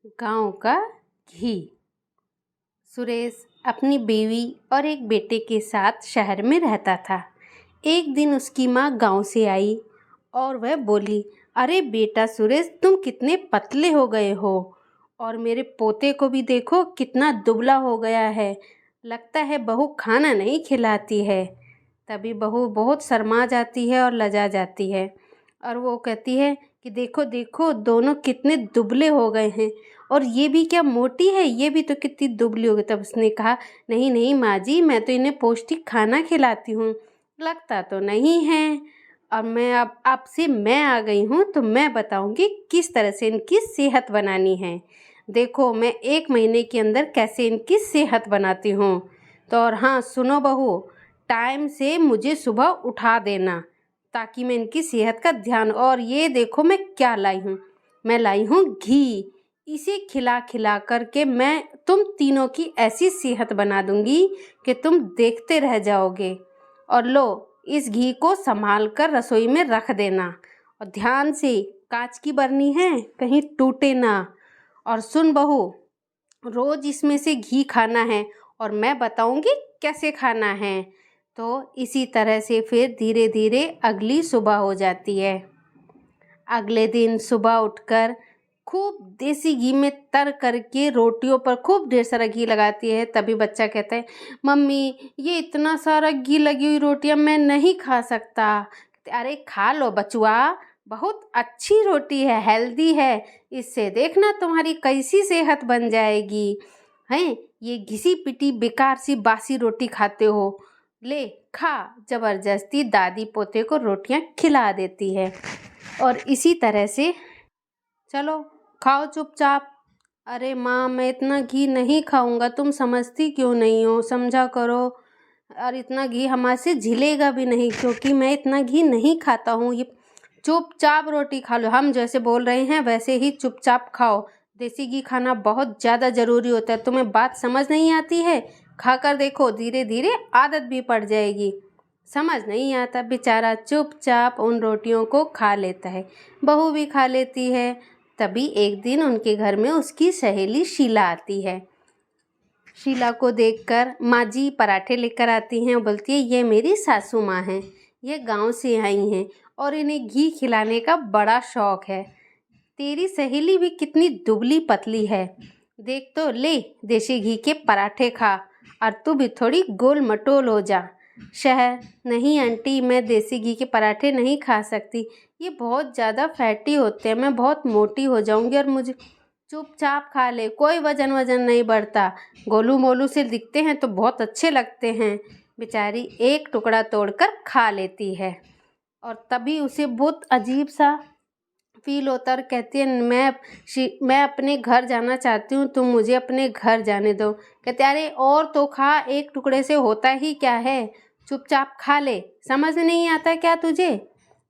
गांव का घी। सुरेश अपनी बीवी और एक बेटे के साथ शहर में रहता था। एक दिन उसकी माँ गांव से आई और वह बोली, अरे बेटा सुरेश, तुम कितने पतले हो गए हो और मेरे पोते को भी देखो कितना दुबला हो गया है। लगता है बहू खाना नहीं खिलाती है। तभी बहू बहुत शर्मा जाती है और लजा जाती है और वो कहती है कि देखो देखो दोनों कितने दुबले हो गए हैं और ये भी क्या मोटी है, ये भी तो कितनी दुबली हो गई। तब उसने कहा, नहीं नहीं माँ जी, मैं तो इन्हें पौष्टिक खाना खिलाती हूँ। लगता तो नहीं है। और मैं अब आपसे मैं आ गई हूँ तो मैं बताऊँगी किस तरह से इनकी सेहत बनानी है। देखो मैं 1 महीने के अंदर कैसे इनकी सेहत बनाती हूँ। तो और हाँ सुनो बहू, टाइम से मुझे सुबह उठा देना ताकि मैं इनकी सेहत का ध्यान। और ये देखो मैं क्या लाई हूँ, मैं लाई हूँ घी। इसे खिला खिला करके मैं तुम तीनों की ऐसी सेहत बना दूंगी कि तुम देखते रह जाओगे। और लो, इस घी को संभाल कर रसोई में रख देना और ध्यान से, कांच की बरनी है, कहीं टूटे ना। और सुन बहू, रोज इसमें से घी खाना है और मैं बताऊंगी कैसे खाना है। तो इसी तरह से फिर धीरे धीरे अगली सुबह हो जाती है। अगले दिन सुबह उठकर खूब देसी घी में तर करके रोटियों पर खूब ढेर सारा घी लगाती है। तभी बच्चा कहता है, मम्मी ये इतना सारा घी लगी हुई रोटियां मैं नहीं खा सकता। अरे खा लो बचुआ, बहुत अच्छी रोटी है, हेल्दी है, इससे देखना तुम्हारी कैसी सेहत बन जाएगी। हैं, ये घिसी पिटी बेकार सी बासी रोटी खाते हो, ले खा। जबरदस्ती दादी पोते को रोटियां खिला देती है और इसी तरह से, चलो खाओ चुपचाप। अरे माँ, मैं इतना घी नहीं खाऊंगा, तुम समझती क्यों नहीं हो, समझा करो। और इतना घी हमारे से झिलेगा भी नहीं क्योंकि मैं इतना घी नहीं खाता हूँ। ये चुपचाप रोटी खा लो, हम जैसे बोल रहे हैं वैसे ही चुपचाप खाओ। देसी घी खाना बहुत ज़्यादा ज़रूरी होता है। तुम्हें बात समझ नहीं आती है, खाकर देखो, धीरे धीरे आदत भी पड़ जाएगी। समझ नहीं आता, बेचारा चुपचाप उन रोटियों को खा लेता है। बहू भी खा लेती है। तभी एक दिन उनके घर में उसकी सहेली शीला आती है। शीला को देखकर माँ जी पराठे लेकर आती हैं और बोलती है, ये मेरी सासू माँ हैं, ये गांव से आई हैं और इन्हें घी खिलाने का बड़ा शौक है। तेरी सहेली भी कितनी दुबली पतली है, देख तो, ले देसी घी के पराठे खा और तू भी थोड़ी गोल मटोल हो जा। शहर नहीं आंटी, मैं देसी घी के पराठे नहीं खा सकती, ये बहुत ज़्यादा फैटी होते हैं, मैं बहुत मोटी हो जाऊंगी। और मुझे चुपचाप खा ले, कोई वजन वजन नहीं बढ़ता, गोलू मोलू से दिखते हैं तो बहुत अच्छे लगते हैं। बेचारी एक टुकड़ा तोड़कर खा लेती है और तभी उसे बहुत अजीब सा फील होता और कहती है, मैं अपने घर जाना चाहती हूँ, तुम मुझे अपने घर जाने दो। कहते, अरे और तो खा, एक टुकड़े से होता ही क्या है, चुपचाप खा ले, समझ नहीं आता क्या तुझे,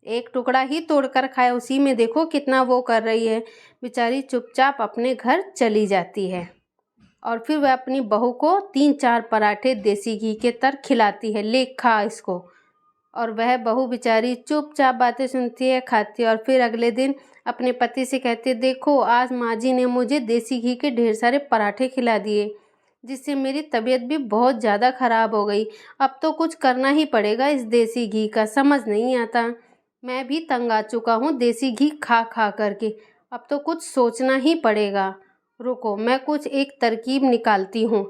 एक टुकड़ा ही तोड़कर खाए, उसी में देखो कितना वो कर रही है। बेचारी चुपचाप अपने घर चली जाती है और फिर वह अपनी बहू को 3-4 पराठे देसी घी के तर खिलाती है, ले खा इसको। और वह बहू बेचारी चुपचाप बातें सुनती है, खाती है और फिर अगले दिन अपने पति से कहती है, देखो आज माँ जी ने मुझे देसी घी के ढेर सारे पराठे खिला दिए जिससे मेरी तबीयत भी बहुत ज़्यादा ख़राब हो गई। अब तो कुछ करना ही पड़ेगा इस देसी घी का, समझ नहीं आता, मैं भी तंग आ चुका हूँ देसी घी खा खा करके, अब तो कुछ सोचना ही पड़ेगा। रुको, मैं कुछ एक तरकीब निकालती हूँ,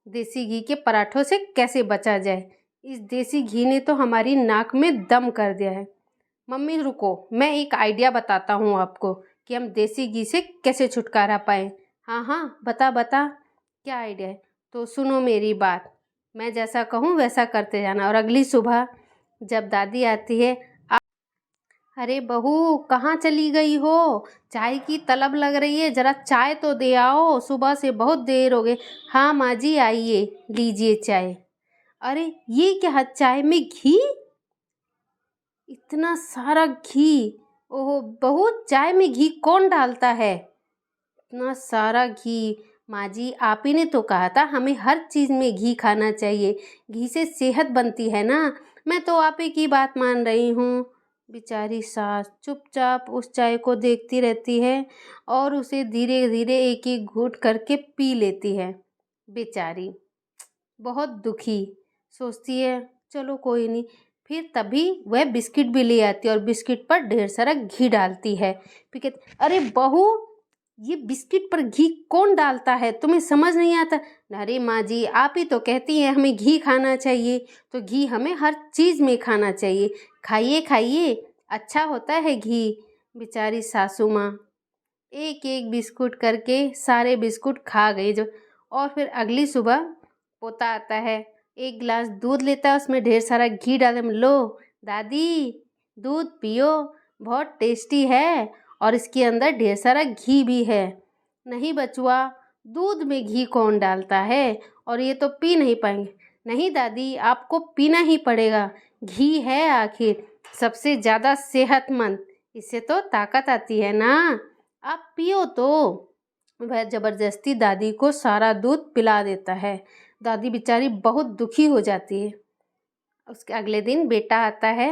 देसी घी के पराठों से कैसे बचा जाए। इस देसी घी ने तो हमारी नाक में दम कर दिया है। मम्मी रुको, मैं एक आइडिया बताता हूँ आपको कि हम देसी घी से कैसे छुटकारा पाएँ। हाँ हाँ, बता बता, क्या आइडिया है। तो सुनो मेरी बात, मैं जैसा कहूँ वैसा करते जाना। और अगली सुबह जब दादी आती है, अरे बहू कहाँ चली गई हो, चाय की तलब लग रही है, ज़रा चाय तो दे आओ, सुबह से बहुत देर हो गई। हाँ माँ जी आइए, लीजिए चाय। अरे ये क्या, चाय में घी, इतना सारा घी, ओहो बहू चाय में घी कौन डालता है, इतना सारा घी। माँ जी आप ही ने तो कहा था हमें हर चीज़ में घी खाना चाहिए, घी से सेहत बनती है ना, मैं तो आप ही की बात मान रही हूँ। बेचारी सास चुपचाप उस चाय को देखती रहती है और उसे धीरे धीरे एक एक घूंट करके पी लेती है। बेचारी बहुत दुखी सोचती है, चलो कोई नहीं। फिर तभी वह बिस्किट भी ले आती है और बिस्किट पर ढेर सारा घी डालती है। फिर कहती, अरे बहू, ये बिस्किट पर घी कौन डालता है, तुम्हें समझ नहीं आता? अरे माँ जी, आप ही तो कहती हैं हमें घी खाना चाहिए, तो घी हमें हर चीज़ में खाना चाहिए। खाइए खाइए, अच्छा होता है घी। बेचारी सासू माँ एक एक बिस्कुट करके सारे बिस्कुट खा गई जो। और फिर अगली सुबह पोता आता है, एक गिलास दूध लेता है, उसमें ढेर सारा घी डाले। लो दादी, दूध पियो, बहुत टेस्टी है और इसके अंदर ढेर सारा घी भी है। नहीं बचुआ, दूध में घी कौन डालता है, और ये तो पी नहीं पाएंगे। नहीं दादी, आपको पीना ही पड़ेगा, घी है आखिर सबसे ज़्यादा सेहतमंद, इससे तो ताकत आती है ना, आप पियो तो। वह ज़बरदस्ती दादी को सारा दूध पिला देता है। दादी बेचारी बहुत दुखी हो जाती है। उसके अगले दिन बेटा आता है,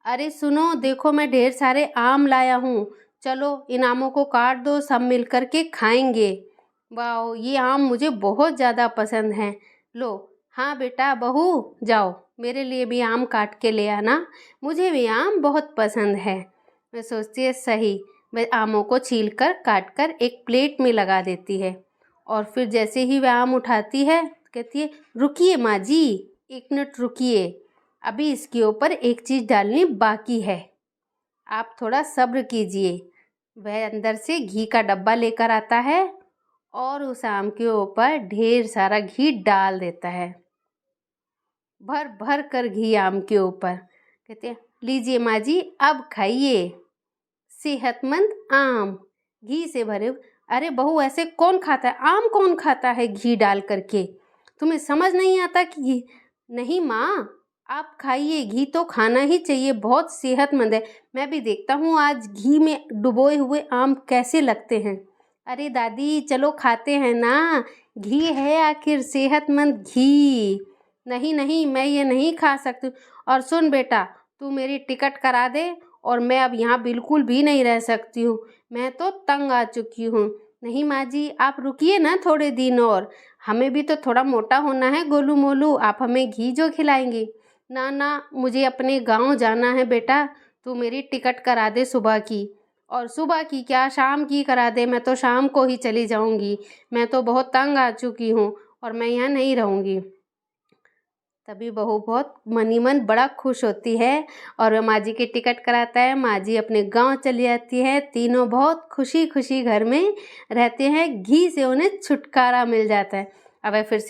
अरे सुनो, देखो मैं ढेर सारे आम लाया हूँ, चलो इन आमों को काट दो, सब मिल कर के खाएंगे। वाह, ये आम मुझे बहुत ज़्यादा पसंद हैं। लो, हाँ बेटा, बहू जाओ मेरे लिए भी आम काट के ले आना, मुझे भी आम बहुत पसंद है। मैं सोचती है सही, वह आमों को छील कर काट कर एक प्लेट में लगा देती है। और फिर जैसे ही वह आम उठाती है, कहती है, रुकिए माँ जी, एक मिनट रुकिए, अभी इसके ऊपर एक चीज़ डालनी बाकी है, आप थोड़ा सब्र कीजिए। वह अंदर से घी का डब्बा लेकर आता है और उस आम के ऊपर ढेर सारा घी डाल देता है, भर भर कर घी आम के ऊपर। कहते हैं, लीजिए माँ जी, अब खाइए सेहतमंद आम, घी से भरे। अरे बहू, ऐसे कौन खाता है, आम कौन खाता है घी डाल करके, तुम्हें समझ नहीं आता कि घी? नहीं माँ, आप खाइए, घी तो खाना ही चाहिए, बहुत सेहतमंद है। मैं भी देखता हूँ आज घी में डुबोए हुए आम कैसे लगते हैं। अरे दादी, चलो खाते हैं ना, घी है आखिर सेहतमंद घी। नहीं नहीं, मैं ये नहीं खा सकती। और सुन बेटा, तू मेरी टिकट करा दे, और मैं अब यहाँ बिल्कुल भी नहीं रह सकती हूँ, मैं तो तंग आ चुकी हूँ। नहीं माँ जी, आप रुकिए ना थोड़े दिन और, हमें भी तो थोड़ा मोटा होना है गोलू मोलू, आप हमें घी जो खिलाएंगे। ना ना, मुझे अपने गांव जाना है बेटा, तू मेरी टिकट करा दे सुबह की। और सुबह की क्या, शाम की करा दे, मैं तो शाम को ही चली जाऊंगी, मैं तो बहुत तंग आ चुकी हूँ और मैं यहाँ नहीं रहूँगी। तभी बहू बहुत मन ही मन बड़ा खुश होती है और वह माँ जी की टिकट कराता है। माँ जी अपने गांव चली जाती है, तीनों बहुत खुशी खुशी घर में रहते हैं, घी से उन्हें छुटकारा मिल जाता है। अब वह फिर से